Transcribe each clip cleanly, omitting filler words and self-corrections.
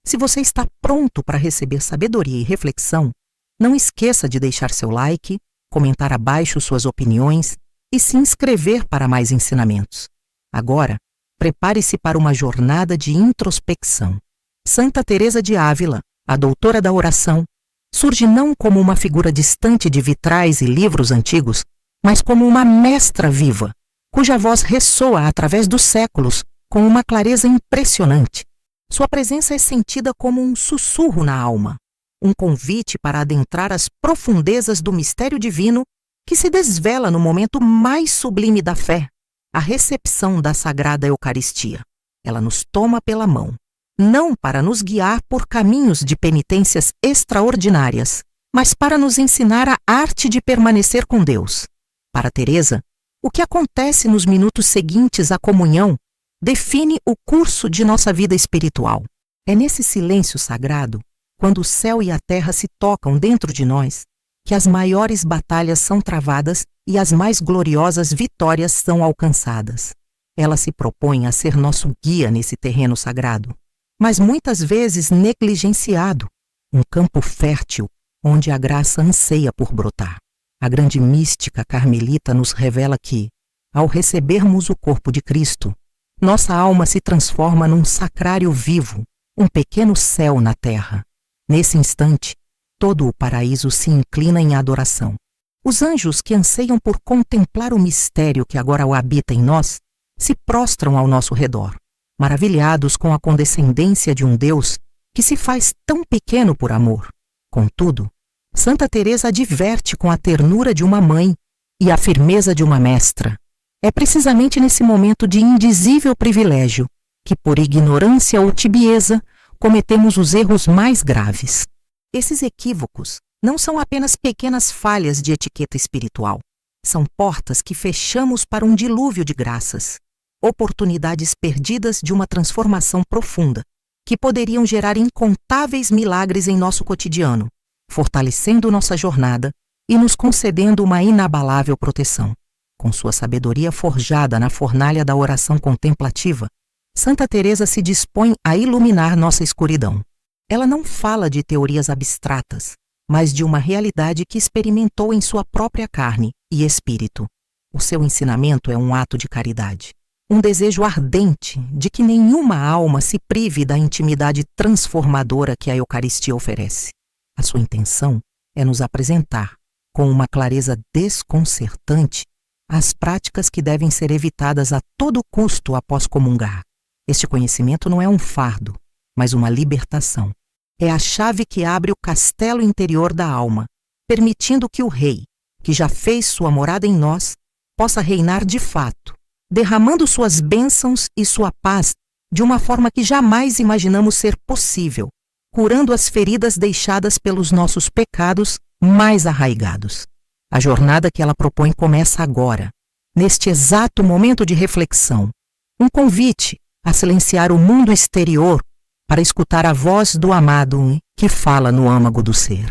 Se você está pronto para receber sabedoria e reflexão, não esqueça de deixar seu like, comentar abaixo suas opiniões e se inscrever para mais ensinamentos. Agora, prepare-se para uma jornada de introspecção. Santa Teresa de Ávila, a doutora da oração, surge não como uma figura distante de vitrais e livros antigos, mas como uma mestra viva, cuja voz ressoa através dos séculos com uma clareza impressionante. Sua presença é sentida como um sussurro na alma, um convite para adentrar as profundezas do mistério divino que se desvela no momento mais sublime da fé, a recepção da Sagrada Eucaristia. Ela nos toma pela mão, não para nos guiar por caminhos de penitências extraordinárias, mas para nos ensinar a arte de permanecer com Deus. Para Teresa, o que acontece nos minutos seguintes à comunhão define o curso de nossa vida espiritual. É nesse silêncio sagrado, quando o céu e a terra se tocam dentro de nós, que as maiores batalhas são travadas e as mais gloriosas vitórias são alcançadas. Ela se propõe a ser nosso guia nesse terreno sagrado, mas muitas vezes negligenciado, um campo fértil onde a graça anseia por brotar. A grande mística carmelita nos revela que, ao recebermos o corpo de Cristo, nossa alma se transforma num sacrário vivo, um pequeno céu na terra. Nesse instante, todo o paraíso se inclina em adoração. Os anjos que anseiam por contemplar o mistério que agora o habita em nós, se prostram ao nosso redor, maravilhados com a condescendência de um Deus que se faz tão pequeno por amor. Contudo, Santa Teresa adverte com a ternura de uma mãe e a firmeza de uma mestra. É precisamente nesse momento de indizível privilégio que, por ignorância ou tibieza, cometemos os erros mais graves. Esses equívocos não são apenas pequenas falhas de etiqueta espiritual. São portas que fechamos para um dilúvio de graças, oportunidades perdidas de uma transformação profunda, que poderiam gerar incontáveis milagres em nosso cotidiano, fortalecendo nossa jornada e nos concedendo uma inabalável proteção. Com sua sabedoria forjada na fornalha da oração contemplativa, Santa Teresa se dispõe a iluminar nossa escuridão. Ela não fala de teorias abstratas, mas de uma realidade que experimentou em sua própria carne e espírito. O seu ensinamento é um ato de caridade, um desejo ardente de que nenhuma alma se prive da intimidade transformadora que a Eucaristia oferece. A sua intenção é nos apresentar, com uma clareza desconcertante, as práticas que devem ser evitadas a todo custo após comungar. Este conhecimento não é um fardo, mas uma libertação. É a chave que abre o castelo interior da alma, permitindo que o Rei, que já fez sua morada em nós, possa reinar de fato, derramando suas bênçãos e sua paz de uma forma que jamais imaginamos ser possível, curando as feridas deixadas pelos nossos pecados mais arraigados. A jornada que ela propõe começa agora, neste exato momento de reflexão. Um convite a silenciar o mundo exterior para escutar a voz do amado que fala no âmago do ser.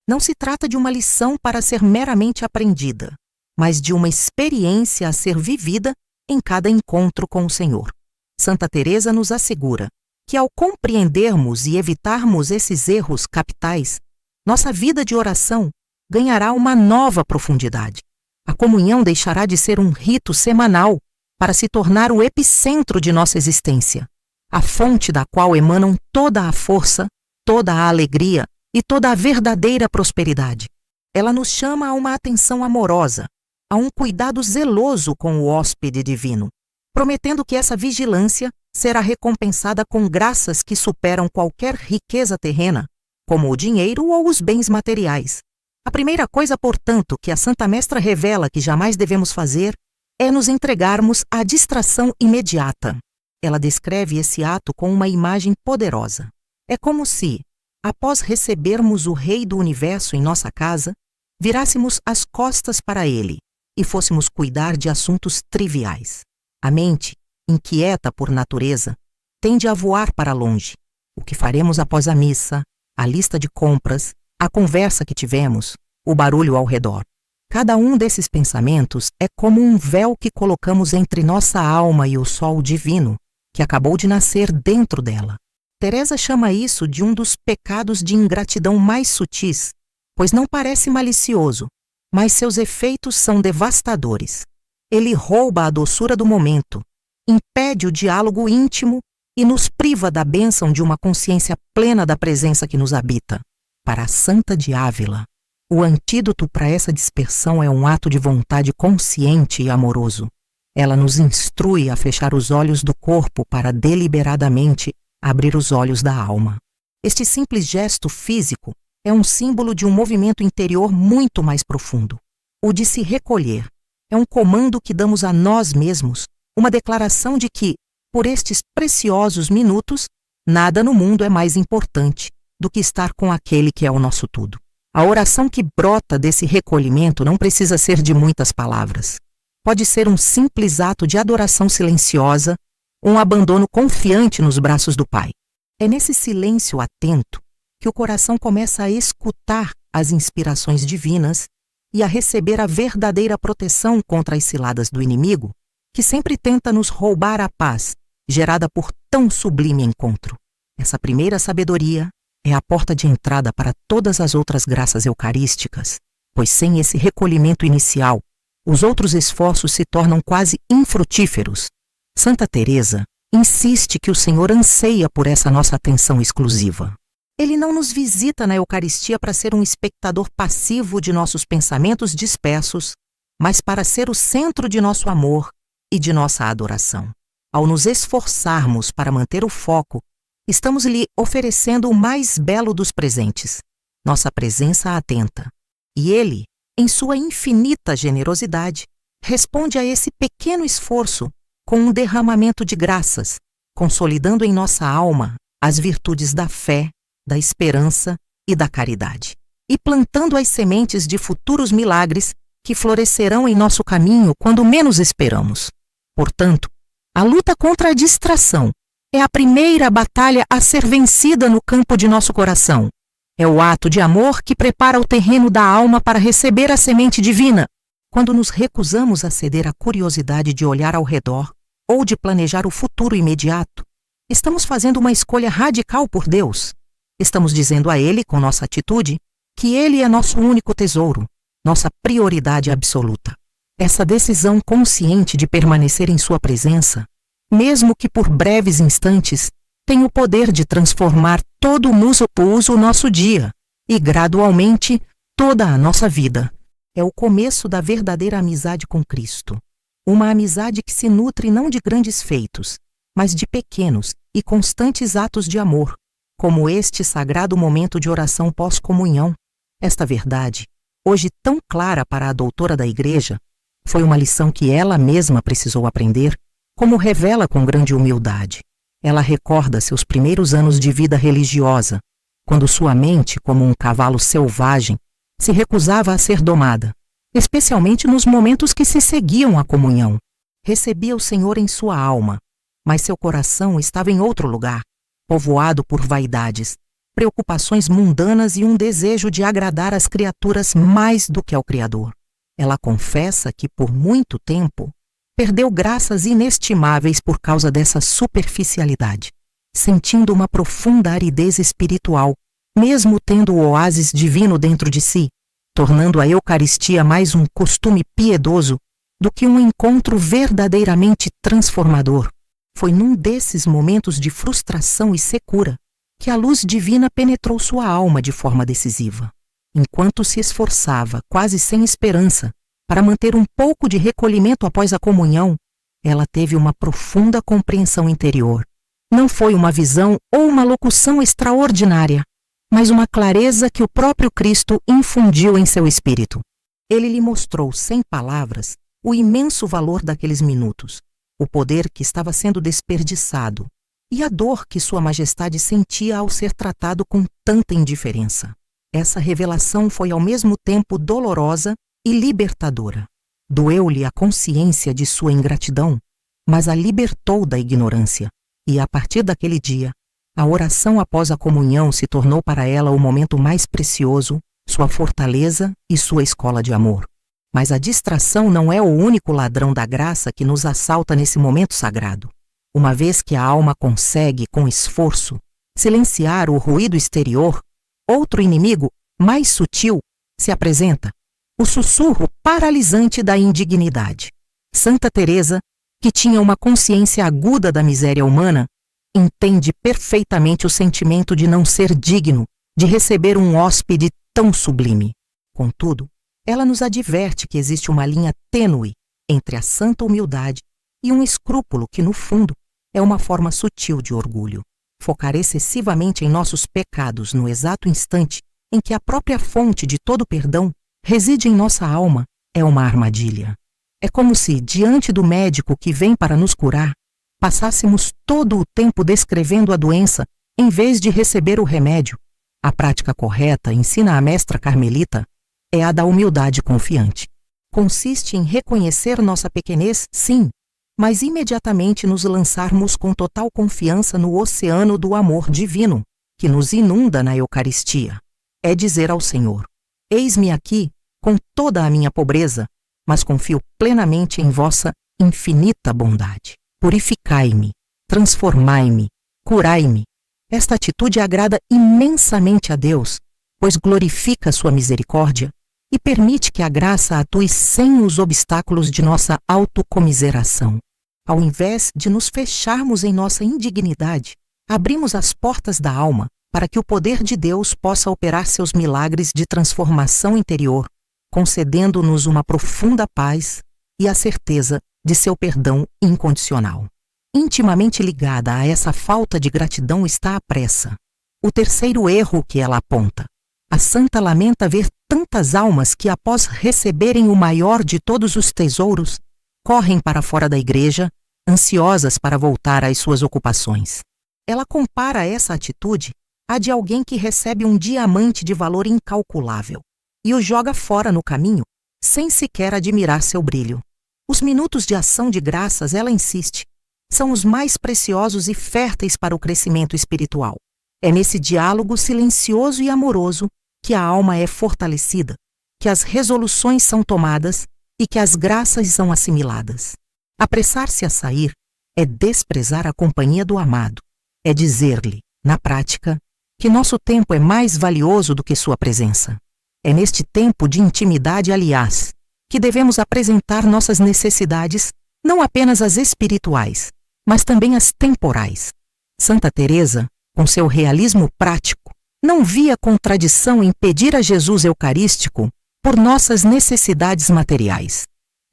Não se trata de uma lição para ser meramente aprendida, mas de uma experiência a ser vivida em cada encontro com o Senhor. Santa Teresa nos assegura que, ao compreendermos e evitarmos esses erros capitais, nossa vida de oração ganhará uma nova profundidade. A comunhão deixará de ser um rito semanal para se tornar o epicentro de nossa existência, a fonte da qual emanam toda a força, toda a alegria e toda a verdadeira prosperidade. Ela nos chama a uma atenção amorosa, a um cuidado zeloso com o hóspede divino, prometendo que essa vigilância será recompensada com graças que superam qualquer riqueza terrena, como o dinheiro ou os bens materiais. A primeira coisa, portanto, que a Santa Mestra revela que jamais devemos fazer é nos entregarmos à distração imediata. Ela descreve esse ato com uma imagem poderosa. É como se, após recebermos o Rei do Universo em nossa casa, virássemos as costas para ele e fôssemos cuidar de assuntos triviais. A mente, inquieta por natureza, tende a voar para longe. O que faremos após a missa, a lista de compras, a conversa que tivemos, o barulho ao redor. Cada um desses pensamentos é como um véu que colocamos entre nossa alma e o sol divino, que acabou de nascer dentro dela. Teresa chama isso de um dos pecados de ingratidão mais sutis, pois não parece malicioso, mas seus efeitos são devastadores. Ele rouba a doçura do momento, impede o diálogo íntimo e nos priva da bênção de uma consciência plena da presença que nos habita. Para a Santa de Ávila, o antídoto para essa dispersão é um ato de vontade consciente e amoroso. Ela nos instrui a fechar os olhos do corpo para deliberadamente abrir os olhos da alma. Este simples gesto físico é um símbolo de um movimento interior muito mais profundo. O de se recolher é um comando que damos a nós mesmos, uma declaração de que, por estes preciosos minutos, nada no mundo é mais importante do que estar com aquele que é o nosso tudo. A oração que brota desse recolhimento não precisa ser de muitas palavras. Pode ser um simples ato de adoração silenciosa, um abandono confiante nos braços do Pai. É nesse silêncio atento que o coração começa a escutar as inspirações divinas e a receber a verdadeira proteção contra as ciladas do inimigo, que sempre tenta nos roubar a paz, gerada por tão sublime encontro. Essa primeira sabedoria é a porta de entrada para todas as outras graças eucarísticas, pois sem esse recolhimento inicial, os outros esforços se tornam quase infrutíferos. Santa Teresa insiste que o Senhor anseia por essa nossa atenção exclusiva. Ele não nos visita na Eucaristia para ser um espectador passivo de nossos pensamentos dispersos, mas para ser o centro de nosso amor e de nossa adoração. Ao nos esforçarmos para manter o foco, estamos lhe oferecendo o mais belo dos presentes, nossa presença atenta. E ele, em sua infinita generosidade, responde a esse pequeno esforço com um derramamento de graças, consolidando em nossa alma as virtudes da fé, da esperança e da caridade, e plantando as sementes de futuros milagres que florescerão em nosso caminho quando menos esperamos. Portanto, a luta contra a distração é a primeira batalha a ser vencida no campo de nosso coração. É o ato de amor que prepara o terreno da alma para receber a semente divina. Quando nos recusamos a ceder à curiosidade de olhar ao redor ou de planejar o futuro imediato, estamos fazendo uma escolha radical por Deus. Estamos dizendo a Ele, com nossa atitude, que Ele é nosso único tesouro, nossa prioridade absoluta. Essa decisão consciente de permanecer em sua presença, mesmo que por breves instantes, tem o poder de transformar todo o nosso dia e, gradualmente, toda a nossa vida. É o começo da verdadeira amizade com Cristo. Uma amizade que se nutre não de grandes feitos, mas de pequenos e constantes atos de amor, como este sagrado momento de oração pós-comunhão. Esta verdade, hoje tão clara para a doutora da Igreja, foi uma lição que ela mesma precisou aprender, como revela com grande humildade. Ela recorda seus primeiros anos de vida religiosa, quando sua mente, como um cavalo selvagem, se recusava a ser domada, especialmente nos momentos que se seguiam à comunhão. Recebia o Senhor em sua alma, mas seu coração estava em outro lugar, povoado por vaidades, preocupações mundanas e um desejo de agradar as criaturas mais do que ao Criador. Ela confessa que, por muito tempo, perdeu graças inestimáveis por causa dessa superficialidade, sentindo uma profunda aridez espiritual, mesmo tendo o oásis divino dentro de si, tornando a Eucaristia mais um costume piedoso do que um encontro verdadeiramente transformador. Foi num desses momentos de frustração e secura que a luz divina penetrou sua alma de forma decisiva. Enquanto se esforçava, quase sem esperança, para manter um pouco de recolhimento após a comunhão, ela teve uma profunda compreensão interior. Não foi uma visão ou uma locução extraordinária, mas uma clareza que o próprio Cristo infundiu em seu espírito. Ele lhe mostrou, sem palavras, o imenso valor daqueles minutos, o poder que estava sendo desperdiçado e a dor que Sua Majestade sentia ao ser tratado com tanta indiferença. Essa revelação foi ao mesmo tempo dolorosa e libertadora. Doeu-lhe a consciência de sua ingratidão, mas a libertou da ignorância, e a partir daquele dia, a oração após a comunhão se tornou para ela o momento mais precioso, sua fortaleza e sua escola de amor. Mas a distração não é o único ladrão da graça que nos assalta nesse momento sagrado. Uma vez que a alma consegue, com esforço, silenciar o ruído exterior, outro inimigo, mais sutil, se apresenta: o sussurro paralisante da indignidade. Santa Teresa, que tinha uma consciência aguda da miséria humana, entende perfeitamente o sentimento de não ser digno de receber um hóspede tão sublime. Contudo, ela nos adverte que existe uma linha tênue entre a santa humildade e um escrúpulo que, no fundo, é uma forma sutil de orgulho. Focar excessivamente em nossos pecados no exato instante em que a própria fonte de todo perdão reside em nossa alma é uma armadilha. É como se, diante do médico que vem para nos curar, passássemos todo o tempo descrevendo a doença em vez de receber o remédio. A prática correta, ensina a mestra carmelita, é a da humildade confiante. Consiste em reconhecer nossa pequenez, sim, mas imediatamente nos lançarmos com total confiança no oceano do amor divino, que nos inunda na Eucaristia. É dizer ao Senhor: eis-me aqui, com toda a minha pobreza, mas confio plenamente em vossa infinita bondade. Purificai-me, transformai-me, curai-me. Esta atitude agrada imensamente a Deus, pois glorifica sua misericórdia e permite que a graça atue sem os obstáculos de nossa autocomiseração. Ao invés de nos fecharmos em nossa indignidade, abrimos as portas da alma para que o poder de Deus possa operar seus milagres de transformação interior, concedendo-nos uma profunda paz e a certeza de seu perdão incondicional. Intimamente ligada a essa falta de gratidão está a pressa. O terceiro erro que ela aponta: a santa lamenta ver tantas almas que, após receberem o maior de todos os tesouros, correm para fora da igreja, ansiosas para voltar às suas ocupações. Ela compara essa atitude à de alguém que recebe um diamante de valor incalculável e o joga fora no caminho, sem sequer admirar seu brilho. Os minutos de ação de graças, ela insiste, são os mais preciosos e férteis para o crescimento espiritual. É nesse diálogo silencioso e amoroso que a alma é fortalecida, que as resoluções são tomadas e que as graças são assimiladas. Apressar-se a sair é desprezar a companhia do amado, é dizer-lhe, na prática, que nosso tempo é mais valioso do que sua presença. É neste tempo de intimidade, aliás, que devemos apresentar nossas necessidades, não apenas as espirituais, mas também as temporais. Santa Teresa, com seu realismo prático, não via contradição em pedir a Jesus Eucarístico por nossas necessidades materiais.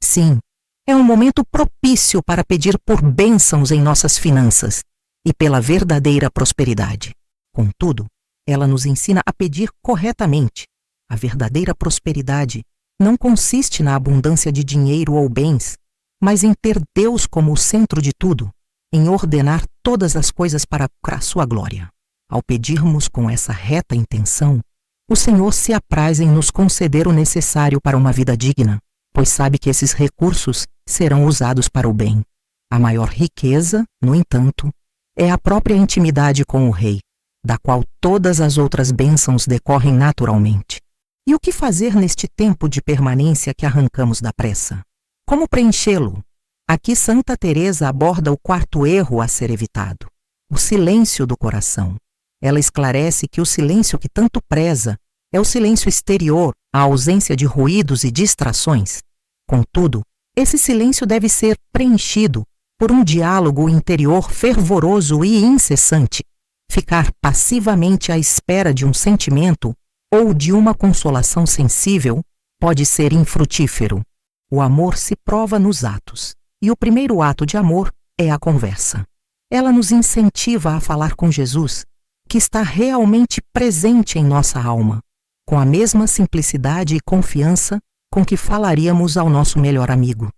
Sim, é um momento propício para pedir por bênçãos em nossas finanças e pela verdadeira prosperidade. Contudo, ela nos ensina a pedir corretamente. A verdadeira prosperidade não consiste na abundância de dinheiro ou bens, mas em ter Deus como o centro de tudo, em ordenar todas as coisas para a sua glória. Ao pedirmos com essa reta intenção, o Senhor se apraz em nos conceder o necessário para uma vida digna, pois sabe que esses recursos serão usados para o bem. A maior riqueza, no entanto, é a própria intimidade com o Rei, da qual todas as outras bênçãos decorrem naturalmente. E o que fazer neste tempo de permanência que arrancamos da pressa? Como preenchê-lo? Aqui Santa Teresa aborda o quarto erro a ser evitado: o silêncio do coração. Ela esclarece que o silêncio que tanto preza é o silêncio exterior, a ausência de ruídos e distrações. Contudo, esse silêncio deve ser preenchido por um diálogo interior fervoroso e incessante. Ficar passivamente à espera de um sentimento ou de uma consolação sensível pode ser infrutífero. O amor se prova nos atos, e o primeiro ato de amor é a conversa. Ela nos incentiva a falar com Jesus, que está realmente presente em nossa alma, com a mesma simplicidade e confiança com que falaríamos ao nosso melhor amigo.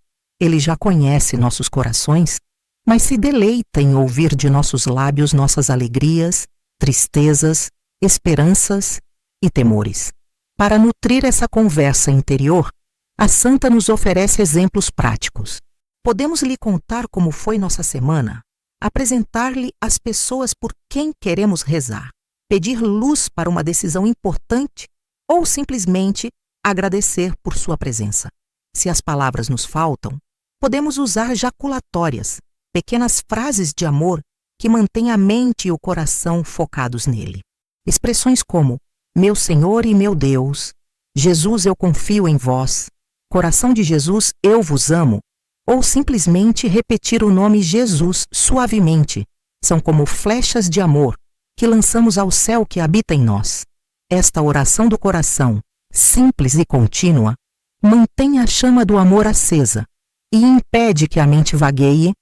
Ele já conhece nossos corações, mas se deleita em ouvir de nossos lábios nossas alegrias, tristezas, esperanças e temores. Para nutrir essa conversa interior, a santa nos oferece exemplos práticos. Podemos lhe contar como foi nossa semana, apresentar-lhe as pessoas por quem queremos rezar, pedir luz para uma decisão importante ou simplesmente agradecer por sua presença. Se as palavras nos faltam, podemos usar jaculatórias, pequenas frases de amor que mantém a mente e o coração focados nele. Expressões como meu Senhor e meu Deus, Jesus, eu confio em vós, coração de Jesus, eu vos amo, ou simplesmente repetir o nome Jesus suavemente, são como flechas de amor que lançamos ao céu que habita em nós. Esta oração do coração, simples e contínua, mantém a chama do amor acesa e impede que a mente vagueie,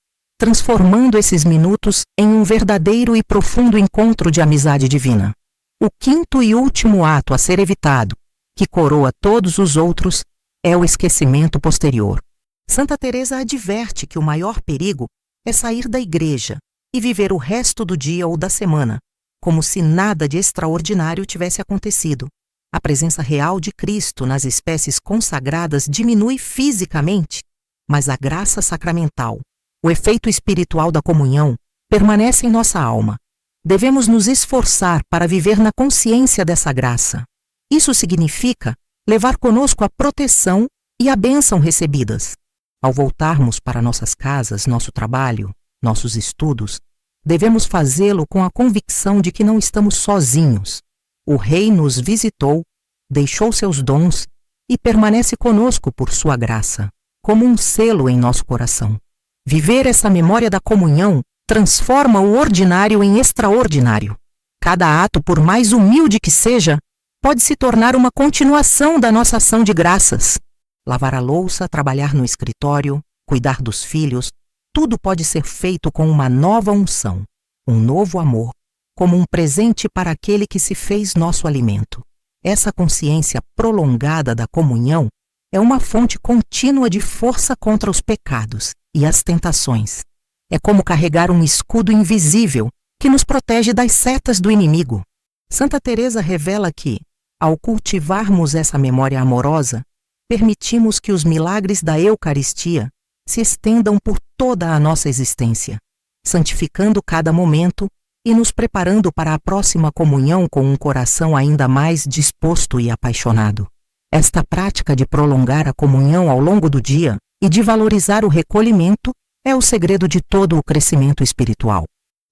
transformando esses minutos em um verdadeiro e profundo encontro de amizade divina. O quinto e último ato a ser evitado, que coroa todos os outros, é o esquecimento posterior. Santa Teresa adverte que o maior perigo é sair da igreja e viver o resto do dia ou da semana, como se nada de extraordinário tivesse acontecido. A presença real de Cristo nas espécies consagradas diminui fisicamente, mas a graça sacramental, o efeito espiritual da comunhão, permanece em nossa alma. Devemos nos esforçar para viver na consciência dessa graça. Isso significa levar conosco a proteção e a bênção recebidas. Ao voltarmos para nossas casas, nosso trabalho, nossos estudos, devemos fazê-lo com a convicção de que não estamos sozinhos. O Rei nos visitou, deixou seus dons e permanece conosco por sua graça, como um selo em nosso coração. Viver essa memória da comunhão transforma o ordinário em extraordinário. Cada ato, por mais humilde que seja, pode se tornar uma continuação da nossa ação de graças. Lavar a louça, trabalhar no escritório, cuidar dos filhos, tudo pode ser feito com uma nova unção, um novo amor, como um presente para aquele que se fez nosso alimento. Essa consciência prolongada da comunhão é uma fonte contínua de força contra os pecados e as tentações. É como carregar um escudo invisível que nos protege das setas do inimigo. Santa Teresa revela que, ao cultivarmos essa memória amorosa, permitimos que os milagres da Eucaristia se estendam por toda a nossa existência, santificando cada momento e nos preparando para a próxima comunhão com um coração ainda mais disposto e apaixonado. Esta prática de prolongar a comunhão ao longo do dia e de valorizar o recolhimento é o segredo de todo o crescimento espiritual.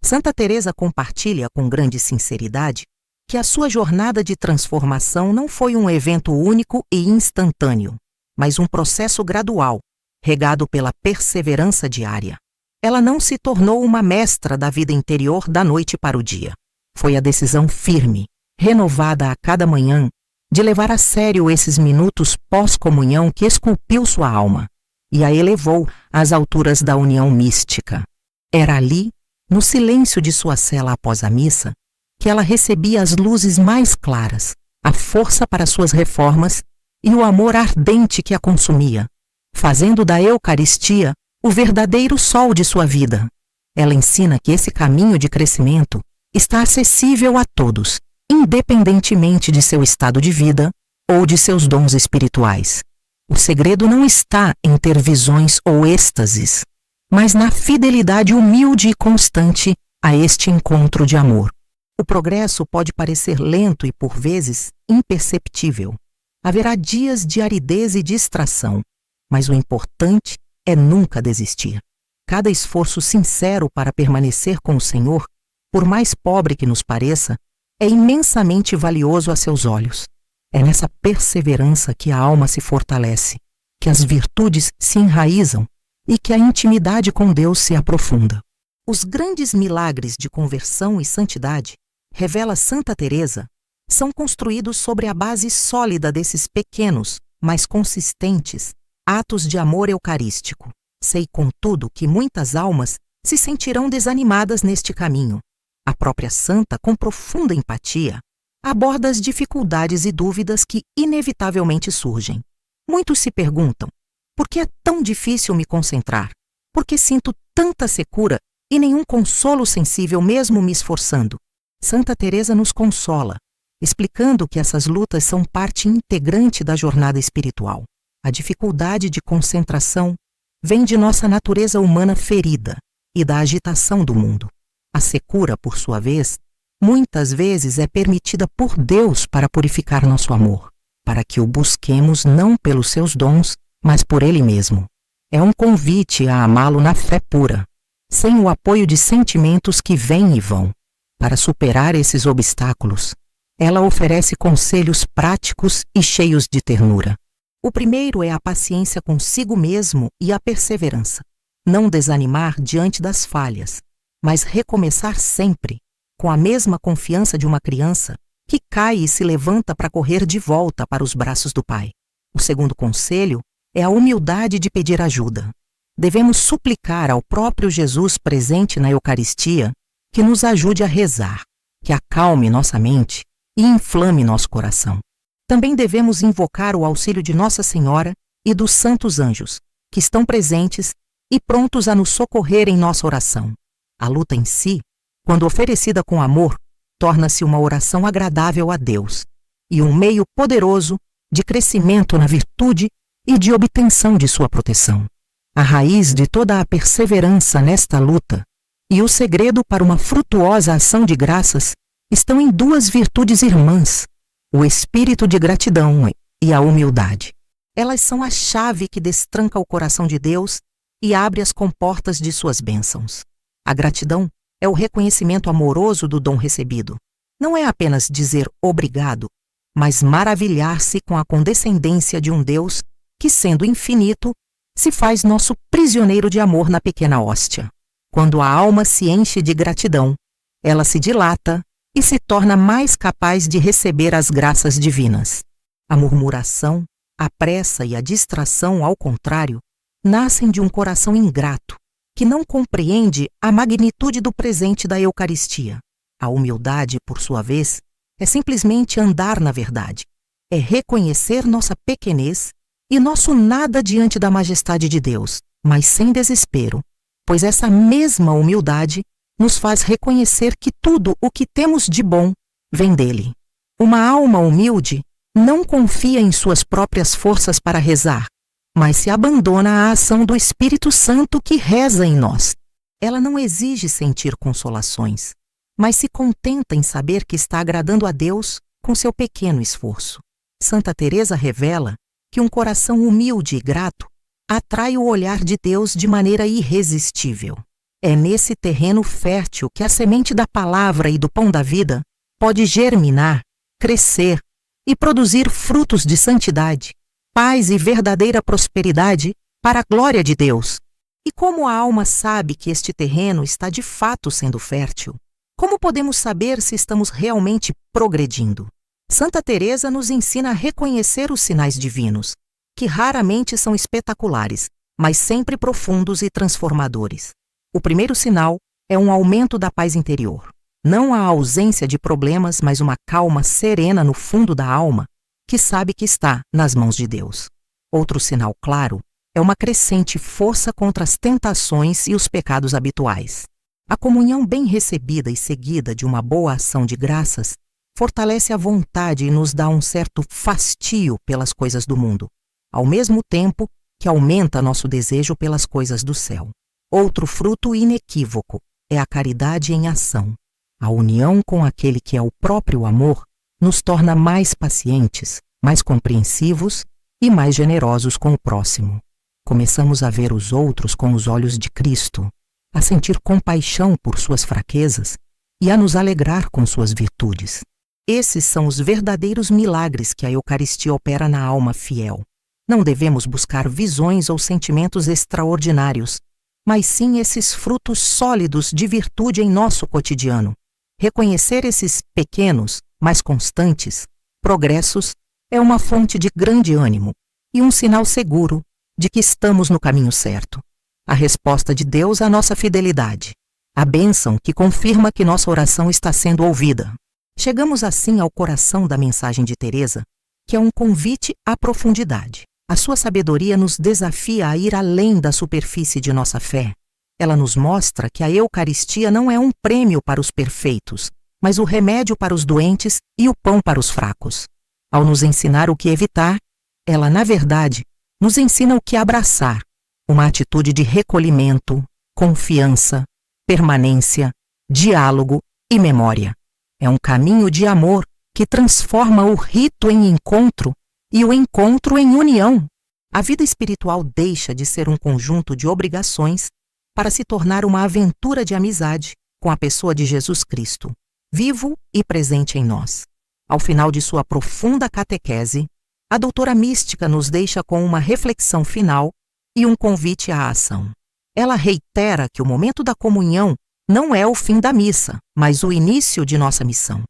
Santa Teresa compartilha com grande sinceridade que a sua jornada de transformação não foi um evento único e instantâneo, mas um processo gradual, regado pela perseverança diária. Ela não se tornou uma mestra da vida interior da noite para o dia. Foi a decisão firme, renovada a cada manhã, de levar a sério esses minutos pós-comunhão que esculpiu sua alma e a elevou às alturas da união mística. Era ali, no silêncio de sua cela após a missa, que ela recebia as luzes mais claras, a força para suas reformas e o amor ardente que a consumia, fazendo da Eucaristia o verdadeiro sol de sua vida. Ela ensina que esse caminho de crescimento está acessível a todos, independentemente de seu estado de vida ou de seus dons espirituais. O segredo não está em ter visões ou êxtases, mas na fidelidade humilde e constante a este encontro de amor. O progresso pode parecer lento e, por vezes, imperceptível. Haverá dias de aridez e distração, mas o importante é nunca desistir. Cada esforço sincero para permanecer com o Senhor, por mais pobre que nos pareça, é imensamente valioso a seus olhos. É nessa perseverança que a alma se fortalece, que as virtudes se enraizam e que a intimidade com Deus se aprofunda. Os grandes milagres de conversão e santidade, revela Santa Teresa, são construídos sobre a base sólida desses pequenos, mas consistentes, atos de amor eucarístico. Sei, contudo, que muitas almas se sentirão desanimadas neste caminho. A própria santa, com profunda empatia, aborda as dificuldades e dúvidas que inevitavelmente surgem. Muitos se perguntam: por que é tão difícil me concentrar? Por que sinto tanta secura e nenhum consolo sensível mesmo me esforçando? Santa Teresa nos consola, explicando que essas lutas são parte integrante da jornada espiritual. A dificuldade de concentração vem de nossa natureza humana ferida e da agitação do mundo. A secura, por sua vez, muitas vezes é permitida por Deus para purificar nosso amor, para que o busquemos não pelos seus dons, mas por Ele mesmo. É um convite a amá-lo na fé pura. sem o apoio de sentimentos que vêm e vão. Para superar esses obstáculos, ela oferece conselhos práticos e cheios de ternura. O primeiro é a paciência consigo mesmo e a perseverança. Não desanimar diante das falhas, mas recomeçar sempre, com a mesma confiança de uma criança que cai e se levanta para correr de volta para os braços do Pai. O segundo conselho é a humildade de pedir ajuda. Devemos suplicar ao próprio Jesus presente na Eucaristia que nos ajude a rezar, que acalme nossa mente e inflame nosso coração. Também devemos invocar o auxílio de Nossa Senhora e dos santos anjos, que estão presentes e prontos a nos socorrer em nossa oração. A luta em si, quando oferecida com amor, torna-se uma oração agradável a Deus e um meio poderoso de crescimento na virtude e de obtenção de sua proteção. A raiz de toda a perseverança nesta luta e o segredo para uma frutuosa ação de graças estão em duas virtudes irmãs, o espírito de gratidão e a humildade. Elas são a chave que destranca o coração de Deus e abre as comportas de suas bênçãos. A gratidão é o reconhecimento amoroso do dom recebido. Não é apenas dizer obrigado, mas maravilhar-se com a condescendência de um Deus que, sendo infinito, se faz nosso prisioneiro de amor na pequena hóstia. Quando a alma se enche de gratidão, ela se dilata e se torna mais capaz de receber as graças divinas. A murmuração, a pressa e a distração, ao contrário, nascem de um coração ingrato, que não compreende a magnitude do presente da Eucaristia. A humildade, por sua vez, é simplesmente andar na verdade. É reconhecer nossa pequenez e nosso nada diante da majestade de Deus, mas sem desespero, pois essa mesma humildade nos faz reconhecer que tudo o que temos de bom vem dele. Uma alma humilde não confia em suas próprias forças para rezar, mas se abandona à ação do Espírito Santo que reza em nós. Ela não exige sentir consolações, mas se contenta em saber que está agradando a Deus com seu pequeno esforço. Santa Teresa revela que um coração humilde e grato atrai o olhar de Deus de maneira irresistível. É nesse terreno fértil que a semente da palavra e do pão da vida pode germinar, crescer e produzir frutos de santidade, paz e verdadeira prosperidade para a glória de Deus. E como a alma sabe que este terreno está de fato sendo fértil? Como podemos saber se estamos realmente progredindo? Santa Teresa nos ensina a reconhecer os sinais divinos, que raramente são espetaculares, mas sempre profundos e transformadores. O primeiro sinal é um aumento da paz interior. Não a ausência de problemas, mas uma calma serena no fundo da alma, que sabe que está nas mãos de Deus. Outro sinal claro é uma crescente força contra as tentações e os pecados habituais. A comunhão bem recebida e seguida de uma boa ação de graças fortalece a vontade e nos dá um certo fastio pelas coisas do mundo, ao mesmo tempo que aumenta nosso desejo pelas coisas do céu. Outro fruto inequívoco é a caridade em ação. A união com aquele que é o próprio amor nos torna mais pacientes, mais compreensivos e mais generosos com o próximo. Começamos a ver os outros com os olhos de Cristo, a sentir compaixão por suas fraquezas e a nos alegrar com suas virtudes. Esses são os verdadeiros milagres que a Eucaristia opera na alma fiel. Não devemos buscar visões ou sentimentos extraordinários, mas sim esses frutos sólidos de virtude em nosso cotidiano. Reconhecer esses pequenos, mas constantes, progressos é uma fonte de grande ânimo e um sinal seguro de que estamos no caminho certo. A resposta de Deus à nossa fidelidade. A bênção que confirma que nossa oração está sendo ouvida. Chegamos assim ao coração da mensagem de Teresa, que é um convite à profundidade. A sua sabedoria nos desafia a ir além da superfície de nossa fé. Ela nos mostra que a Eucaristia não é um prêmio para os perfeitos, mas o remédio para os doentes e o pão para os fracos. Ao nos ensinar o que evitar, ela, na verdade, nos ensina o que abraçar, uma atitude de recolhimento, confiança, permanência, diálogo e memória. É um caminho de amor que transforma o rito em encontro e o encontro em união. A vida espiritual deixa de ser um conjunto de obrigações para se tornar uma aventura de amizade com a pessoa de Jesus Cristo, vivo e presente em nós. Ao final de sua profunda catequese, a doutora mística nos deixa com uma reflexão final e um convite à ação. Ela reitera que o momento da comunhão não é o fim da missa, mas o início de nossa missão.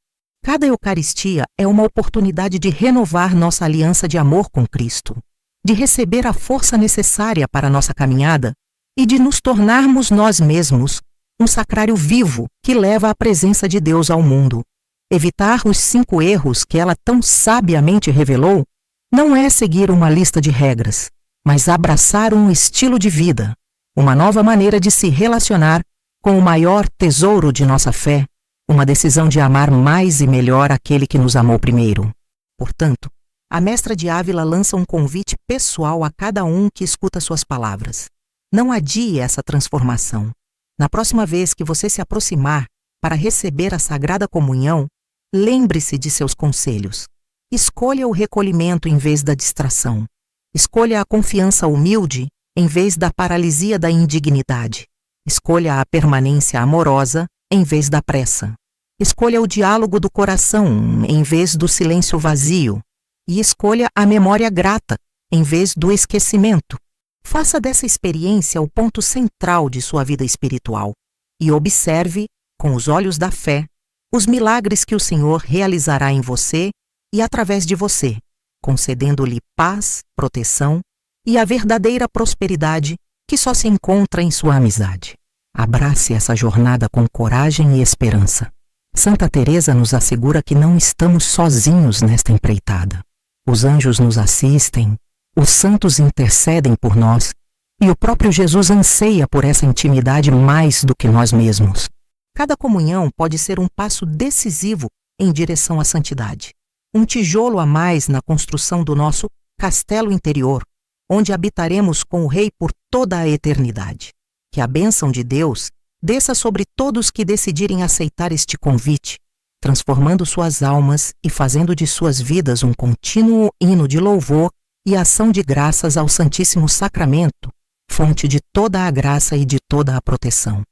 Cada Eucaristia é uma oportunidade de renovar nossa aliança de amor com Cristo, de receber a força necessária para nossa caminhada e de nos tornarmos nós mesmos um sacrário vivo que leva a presença de Deus ao mundo. Evitar os 5 erros que ela tão sabiamente revelou não é seguir uma lista de regras, mas abraçar um estilo de vida, uma nova maneira de se relacionar com o maior tesouro de nossa fé, uma decisão de amar mais e melhor aquele que nos amou primeiro. Portanto, a mestra de Ávila lança um convite pessoal a cada um que escuta suas palavras. Não adie essa transformação. Na próxima vez que você se aproximar para receber a Sagrada Comunhão, lembre-se de seus conselhos. Escolha o recolhimento em vez da distração. Escolha a confiança humilde em vez da paralisia da indignidade. Escolha a permanência amorosa em vez da pressa. Escolha o diálogo do coração em vez do silêncio vazio. E escolha a memória grata em vez do esquecimento. Faça dessa experiência o ponto central de sua vida espiritual e observe, com os olhos da fé, os milagres que o Senhor realizará em você e através de você, concedendo-lhe paz, proteção e a verdadeira prosperidade que só se encontra em sua amizade. Abrace essa jornada com coragem e esperança. Santa Teresa nos assegura que não estamos sozinhos nesta empreitada. Os anjos nos assistem, os santos intercedem por nós e o próprio Jesus anseia por essa intimidade mais do que nós mesmos. Cada comunhão pode ser um passo decisivo em direção à santidade. Um tijolo a mais na construção do nosso castelo interior, onde habitaremos com o Rei por toda a eternidade. Que a bênção de Deus desça sobre todos que decidirem aceitar este convite, transformando suas almas e fazendo de suas vidas um contínuo hino de louvor e ação de graças ao Santíssimo Sacramento, fonte de toda a graça e de toda a proteção.